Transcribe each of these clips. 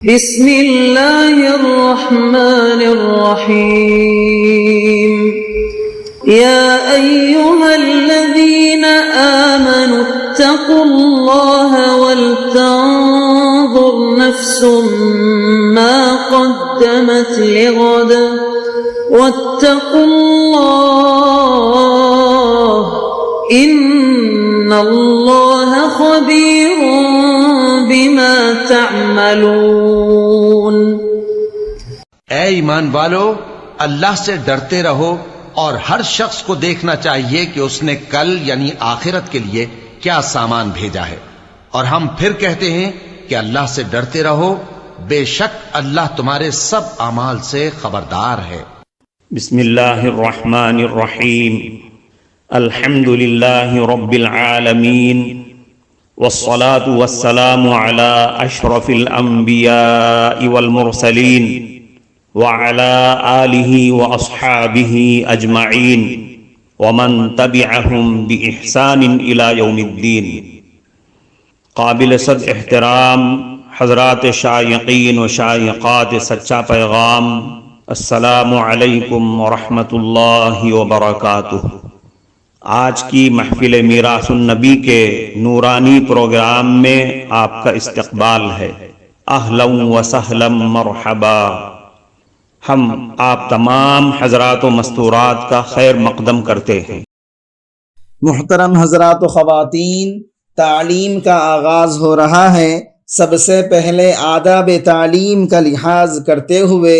بسم اللہ الرحمن الرحیم یا ایہا الذین آمنوا اتقوا اللہ ولتنظر نفس ما قدمت لغد واتقوا اللہ ان اللہ خبیر بما تعملون۔ اے ایمان والو، اللہ سے ڈرتے رہو اور ہر شخص کو دیکھنا چاہیے کہ اس نے کل یعنی آخرت کے لیے کیا سامان بھیجا ہے، اور ہم پھر کہتے ہیں کہ اللہ سے ڈرتے رہو، بے شک اللہ تمہارے سب اعمال سے خبردار ہے۔ بسم اللہ الرحمن الرحیم، الحمد للہ رب العالمین، والصلاة والسلام على اشرف الانبیاء والمرسلین وعلى آلہ واصحابہ اجمعین ومن تبعہم بإحسان الى یوم الدین۔ قابل صد احترام حضرات شائقین و شائقات سچا پیغام، السلام علیکم ورحمۃ اللہ وبرکاتہ۔ آج کی محفل میراث النبی کے نورانی پروگرام میں آپ کا استقبال ہے۔ اہلا و سہلا مرحبا۔ ہم آپ تمام حضرات و مستورات کا خیر مقدم کرتے ہیں۔ محترم حضرات و خواتین، تعلیم کا آغاز ہو رہا ہے۔ سب سے پہلے آداب تعلیم کا لحاظ کرتے ہوئے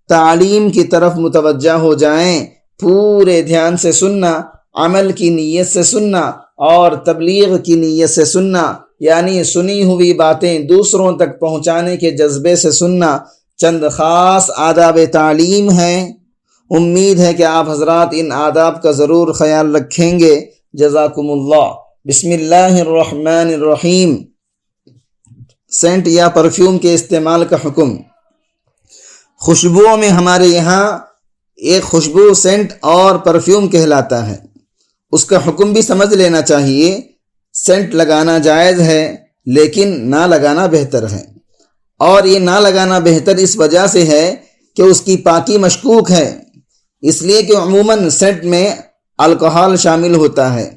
تعلیم کی طرف متوجہ ہو جائیں۔ پورے دھیان سے سننا، عمل کی نیت سے سننا اور تبلیغ کی نیت سے سننا، یعنی سنی ہوئی باتیں دوسروں تک پہنچانے کے جذبے سے سننا۔ چند خاص آداب تعلیم ہیں، امید ہے کہ آپ حضرات ان آداب کا ضرور خیال رکھیں گے۔ جزاکم اللہ۔ بسم اللہ الرحمن الرحیم۔ سینٹ یا پرفیوم کے استعمال کا حکم۔ خوشبوؤں میں ہمارے یہاں ایک خوشبو سینٹ اور پرفیوم کہلاتا ہے، اس کا حکم بھی سمجھ لینا چاہیے۔ سینٹ لگانا جائز ہے لیکن نہ لگانا بہتر ہے، اور یہ نہ لگانا بہتر اس وجہ سے ہے کہ اس کی پاکی مشکوک ہے، اس لیے کہ عموماً سینٹ میں الکحل شامل ہوتا ہے،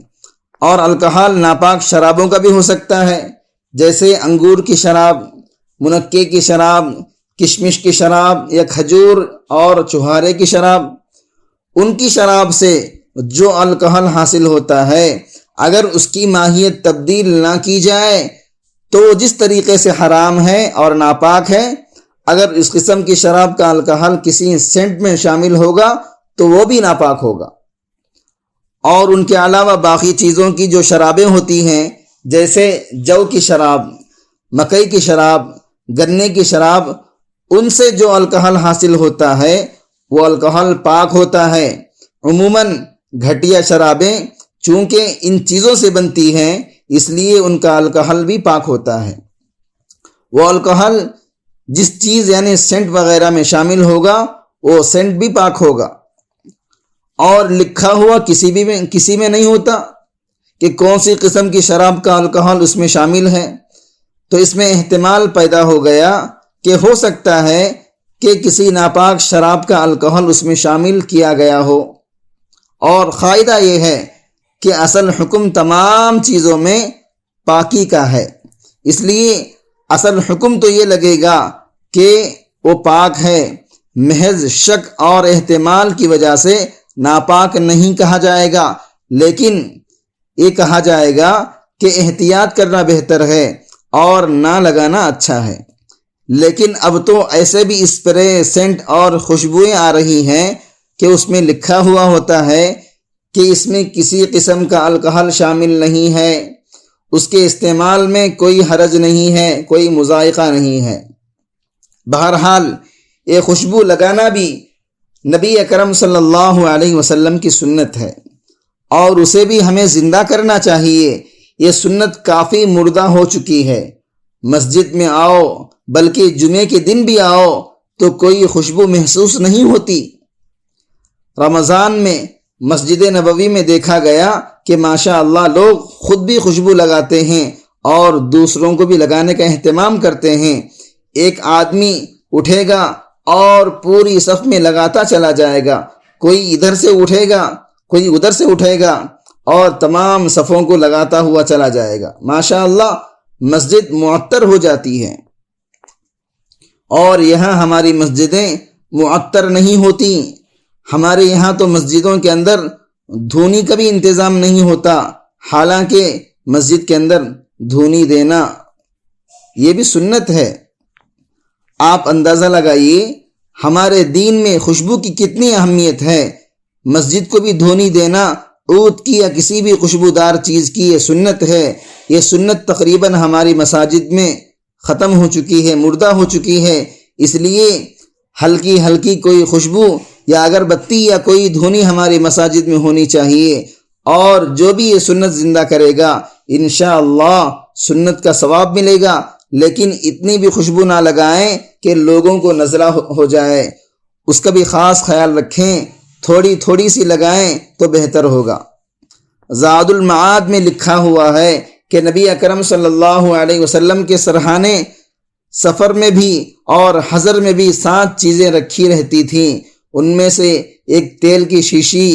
اور الکحل ناپاک شرابوں کا بھی ہو سکتا ہے، جیسے انگور کی شراب، منقے کی شراب، کشمش کی شراب یا کھجور اور چھہارے کی شراب۔ ان کی شراب سے جو الکحل حاصل ہوتا ہے، اگر اس کی ماہیت تبدیل نہ کی جائے تو جس طریقے سے حرام ہے اور ناپاک ہے، اگر اس قسم کی شراب کا الکحل کسی سینٹ میں شامل ہوگا تو وہ بھی ناپاک ہوگا۔ اور ان کے علاوہ باقی چیزوں کی جو شرابیں ہوتی ہیں، جیسے جو کی شراب، مکئی کی شراب، گنے کی شراب، ان سے جو الکحل حاصل ہوتا ہے وہ الکحل پاک ہوتا ہے۔ عموماً گھٹیا شرابیں چونکہ ان چیزوں سے بنتی ہیں، اس لیے ان کا الکحل بھی پاک ہوتا ہے۔ وہ الکحل جس چیز یعنی سینٹ وغیرہ میں شامل ہوگا وہ سینٹ بھی پاک ہوگا، اور لکھا ہوا کسی میں نہیں ہوتا کہ کون سی قسم کی شراب کا الکحل اس میں شامل ہے، تو اس میں احتمال پیدا ہو گیا کہ ہو سکتا ہے کہ کسی ناپاک شراب کا الکحل اس میں شامل کیا گیا ہو۔ اور قاعدہ یہ ہے کہ اصل حکم تمام چیزوں میں پاکی کا ہے، اس لیے اصل حکم تو یہ لگے گا کہ وہ پاک ہے، محض شک اور احتمال کی وجہ سے ناپاک نہیں کہا جائے گا، لیکن یہ کہا جائے گا کہ احتیاط کرنا بہتر ہے اور نہ لگانا اچھا ہے۔ لیکن اب تو ایسے بھی اسپرے، سینٹ اور خوشبوئیں آ رہی ہیں کہ اس میں لکھا ہوا ہوتا ہے کہ اس میں کسی قسم کا الکحل شامل نہیں ہے، اس کے استعمال میں کوئی حرج نہیں ہے، کوئی مذائقہ نہیں ہے۔ بہرحال یہ خوشبو لگانا بھی نبی اکرم صلی اللہ علیہ وسلم کی سنت ہے، اور اسے بھی ہمیں زندہ کرنا چاہیے۔ یہ سنت کافی مردہ ہو چکی ہے۔ مسجد میں آؤ، بلکہ جمعے کے دن بھی آؤ تو کوئی خوشبو محسوس نہیں ہوتی۔ رمضان میں مسجد نبوی میں دیکھا گیا کہ ماشاء اللہ لوگ خود بھی خوشبو لگاتے ہیں اور دوسروں کو بھی لگانے کا اہتمام کرتے ہیں۔ ایک آدمی اٹھے گا اور پوری صف میں لگاتا چلا جائے گا، کوئی ادھر سے اٹھے گا کوئی ادھر سے اٹھے گا اور تمام صفوں کو لگاتا ہوا چلا جائے گا۔ ماشاء اللہ مسجد معطر ہو جاتی ہے، اور یہاں ہماری مسجدیں معطر نہیں ہوتی۔ ہمارے یہاں تو مسجدوں کے اندر دھونی کا بھی انتظام نہیں ہوتا، حالانکہ مسجد کے اندر دھونی دینا یہ بھی سنت ہے۔ آپ اندازہ لگائیے ہمارے دین میں خوشبو کی کتنی اہمیت ہے۔ مسجد کو بھی دھونی دینا عود کی یا کسی بھی خوشبودار چیز کی یہ سنت ہے۔ یہ سنت تقریباً ہماری مساجد میں ختم ہو چکی ہے، مردہ ہو چکی ہے۔ اس لیے ہلکی ہلکی کوئی خوشبو یا اگربتی یا کوئی دھونی ہماری مساجد میں ہونی چاہیے، اور جو بھی یہ سنت زندہ کرے گا انشاءاللہ سنت کا ثواب ملے گا۔ لیکن اتنی بھی خوشبو نہ لگائیں کہ لوگوں کو نزلہ ہو جائے، اس کا بھی خاص خیال رکھیں، تھوڑی تھوڑی سی لگائیں تو بہتر ہوگا۔ زاد المعاد میں لکھا ہوا ہے کہ نبی اکرم صلی اللہ علیہ وسلم کے سرہانے سفر میں بھی اور حضر میں بھی 7 چیزیں رکھی رہتی تھیں۔ ان میں سے ایک تیل کی شیشی،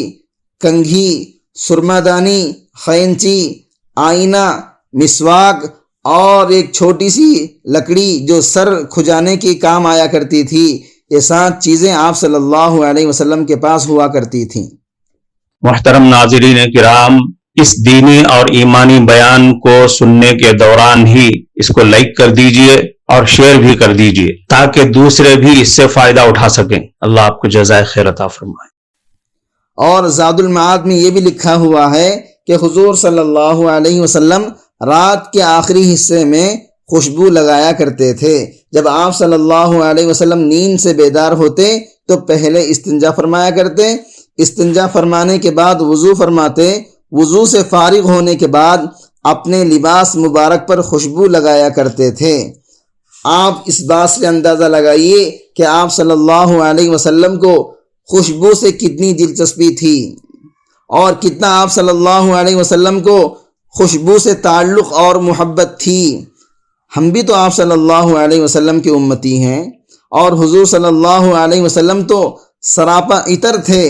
کنگھی، سرما دانی، خینچی، آئینہ، مسواک اور ایک چھوٹی سی لکڑی جو سر کھجانے کے کام آیا کرتی تھی۔ یہ 7 چیزیں آپ صلی اللہ علیہ وسلم کے پاس ہوا کرتی تھیں۔ محترم ناظرین کرام، اس دینی اور ایمانی بیان کو سننے کے دوران ہی اس کو لائک کر دیجئے اور شیئر بھی کر دیجئے تاکہ دوسرے بھی اس سے فائدہ اٹھا سکیں۔ اللہ آپ کو جزائے خیر عطا فرمائے۔ اور زاد المعاد میں یہ بھی لکھا ہوا ہے کہ حضور صلی اللہ علیہ وسلم رات کے آخری حصے میں خوشبو لگایا کرتے تھے۔ جب آپ صلی اللہ علیہ وسلم نیند سے بیدار ہوتے تو پہلے استنجا فرمایا کرتے، استنجا فرمانے کے بعد وضو فرماتے، وضو سے فارغ ہونے کے بعد اپنے لباس مبارک پر خوشبو لگایا کرتے تھے۔ آپ اس بات سے اندازہ لگائیے کہ آپ صلی اللہ علیہ وسلم کو خوشبو سے کتنی دلچسپی تھی، اور کتنا آپ صلی اللہ علیہ وسلم کو خوشبو سے تعلق اور محبت تھی۔ ہم بھی تو آپ صلی اللہ علیہ وسلم کے امتی ہیں، اور حضور صلی اللہ علیہ وسلم تو سراپا عطر تھے،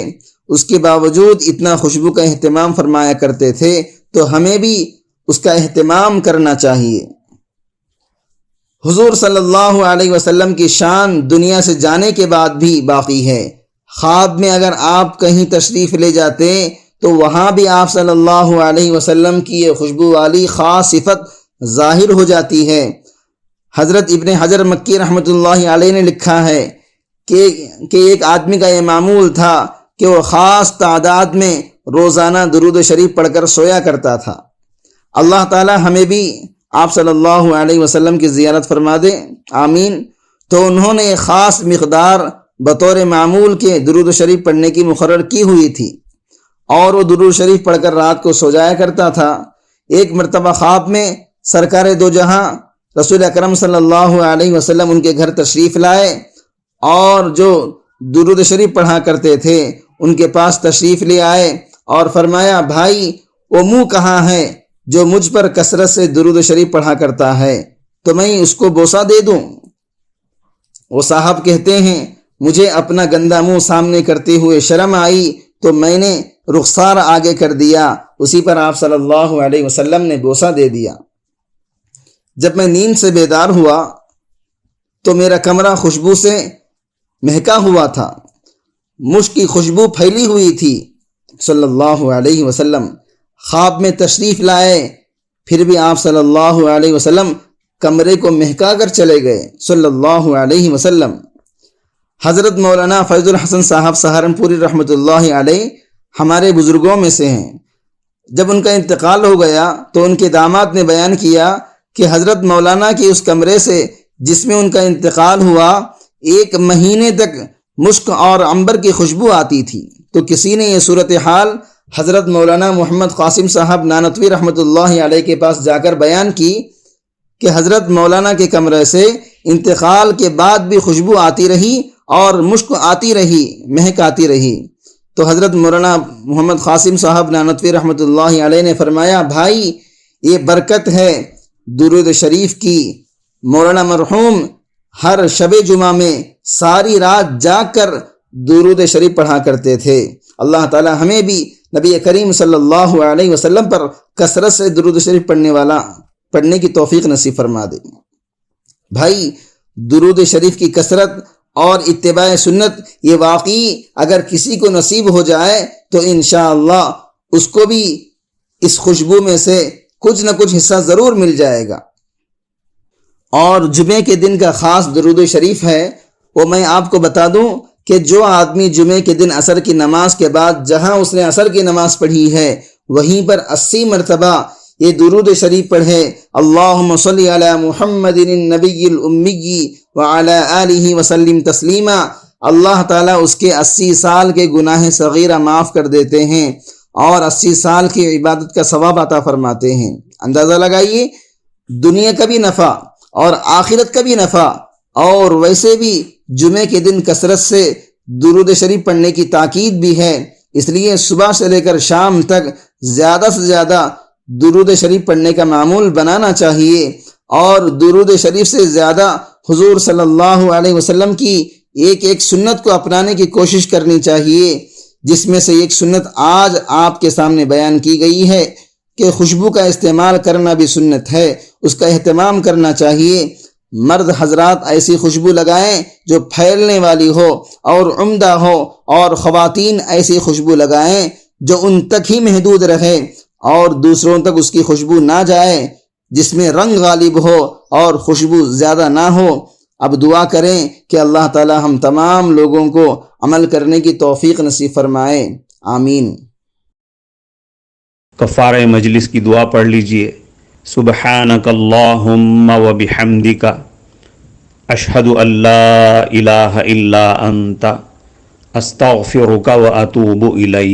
اس کے باوجود اتنا خوشبو کا اہتمام فرمایا کرتے تھے، تو ہمیں بھی اس کا اہتمام کرنا چاہیے۔ حضور صلی اللہ علیہ وسلم کی شان دنیا سے جانے کے بعد بھی باقی ہے۔ خواب میں اگر آپ کہیں تشریف لے جاتے تو وہاں بھی آپ صلی اللہ علیہ وسلم کی یہ خوشبو والی خاص صفت ظاہر ہو جاتی ہے۔ حضرت ابن حجر مکی رحمۃ اللہ علیہ نے لکھا ہے کہ ایک آدمی کا یہ معمول تھا کہ وہ خاص تعداد میں روزانہ درود شریف پڑھ کر سویا کرتا تھا۔ اللہ تعالی ہمیں بھی آپ صلی اللہ علیہ وسلم کی زیارت فرما دے، آمین۔ تو انہوں نے ایک خاص مقدار بطور معمول کے درود شریف پڑھنے کی مقرر کی ہوئی تھی، اور وہ درود شریف پڑھ کر رات کو سو جایا کرتا تھا۔ ایک مرتبہ خواب میں سرکار دو جہاں رسول اکرم صلی اللہ علیہ وسلم ان کے گھر تشریف لائے، اور جو درود شریف پڑھا کرتے تھے ان کے پاس تشریف لے آئے اور فرمایا، بھائی وہ منہ کہاں ہے جو مجھ پر کثرت سے درود شریف پڑھا کرتا ہے، تو میں اس کو بوسہ دے دوں؟ وہ صاحب کہتے ہیں، مجھے اپنا گندا منہ سامنے کرتے ہوئے شرم آئی تو میں نے رخسار آگے کر دیا، اسی پر آپ صلی اللہ علیہ وسلم نے بوسہ دے دیا۔ جب میں نیند سے بیدار ہوا تو میرا کمرہ خوشبو سے مہکا ہوا تھا، مشک کی خوشبو پھیلی ہوئی تھی۔ صلی اللہ علیہ وسلم خواب میں تشریف لائے، پھر بھی آپ صلی اللہ علیہ وسلم کمرے کو مہکا کر چلے گئے، صلی اللہ علیہ وسلم۔ حضرت مولانا فیض الحسن صاحب سہارنپوری رحمۃ اللہ علیہ ہمارے بزرگوں میں سے ہیں۔ جب ان کا انتقال ہو گیا تو ان کے داماد نے بیان کیا کہ حضرت مولانا کے اس کمرے سے جس میں ان کا انتقال ہوا 1 مہینے تک مشک اور عنبر کی خوشبو آتی تھی۔ تو کسی نے یہ صورتحال حضرت مولانا محمد قاسم صاحب نانوتوی رحمۃ اللہ علیہ کے پاس جا کر بیان کی کہ حضرت مولانا کے کمرے سے انتقال کے بعد بھی خوشبو آتی رہی اور مشک آتی رہی، مہک آتی رہی۔ تو حضرت مولانا محمد قاسم صاحب نانوتوی رحمۃ اللہ علیہ نے فرمایا، بھائی یہ برکت ہے درود شریف کی۔ مولانا مرحوم ہر شب جمعہ میں ساری رات جاگ کر درود شریف پڑھا کرتے تھے۔ اللہ تعالی ہمیں بھی نبی کریم صلی اللہ علیہ وسلم پر کثرت سے درود شریف پڑھنے کی توفیق نصیب فرما دے۔ بھائی، درود شریف کی کثرت اور اتباع سنت یہ واقعی اگر کسی کو نصیب ہو جائے تو انشاءاللہ اس کو بھی اس خوشبو میں سے کچھ نہ کچھ حصہ ضرور مل جائے گا۔ اور جمعے کے دن کا خاص درود شریف ہے، وہ میں آپ کو بتا دوں کہ جو آدمی جمعے کے دن عصر کی نماز کے بعد جہاں اس نے عصر کی نماز پڑھی ہے وہیں پر 80 مرتبہ یہ درود شریف پڑھے، اللہم صلی علی محمد النبی الامی وعلی آلہ وسلم تسلیما، اللہ تعالیٰ اس کے 80 سال کے گناہ صغیرہ معاف کر دیتے ہیں اور 80 سال کی عبادت کا ثواب عطا فرماتے ہیں۔ اندازہ لگائیے، دنیا کا بھی نفع اور آخرت کا بھی نفع، اور ویسے بھی جمعے کے دن کثرت سے درود شریف پڑھنے کی تاکید بھی ہے، اس لیے صبح سے لے کر شام تک زیادہ سے زیادہ درود شریف پڑھنے کا معمول بنانا چاہیے، اور درود شریف سے زیادہ حضور صلی اللہ علیہ وسلم کی ایک ایک سنت کو اپنانے کی کوشش کرنی چاہیے، جس میں سے ایک سنت آج آپ کے سامنے بیان کی گئی ہے کہ خوشبو کا استعمال کرنا بھی سنت ہے، اس کا اہتمام کرنا چاہیے۔ مرد حضرات ایسی خوشبو لگائیں جو پھیلنے والی ہو اور عمدہ ہو، اور خواتین ایسی خوشبو لگائیں جو ان تک ہی محدود رہے اور دوسروں تک اس کی خوشبو نہ جائے، جس میں رنگ غالب ہو اور خوشبو زیادہ نہ ہو۔ اب دعا کریں کہ اللہ تعالی ہم تمام لوگوں کو عمل کرنے کی توفیق نصیب فرمائے، آمین۔ کفارہ مجلس کی دعا پڑھ لیجئے۔ سبحانک اللہم و بحمدک، اشہد ان لا الہ الا انت، استغفرک و اتوب الیک۔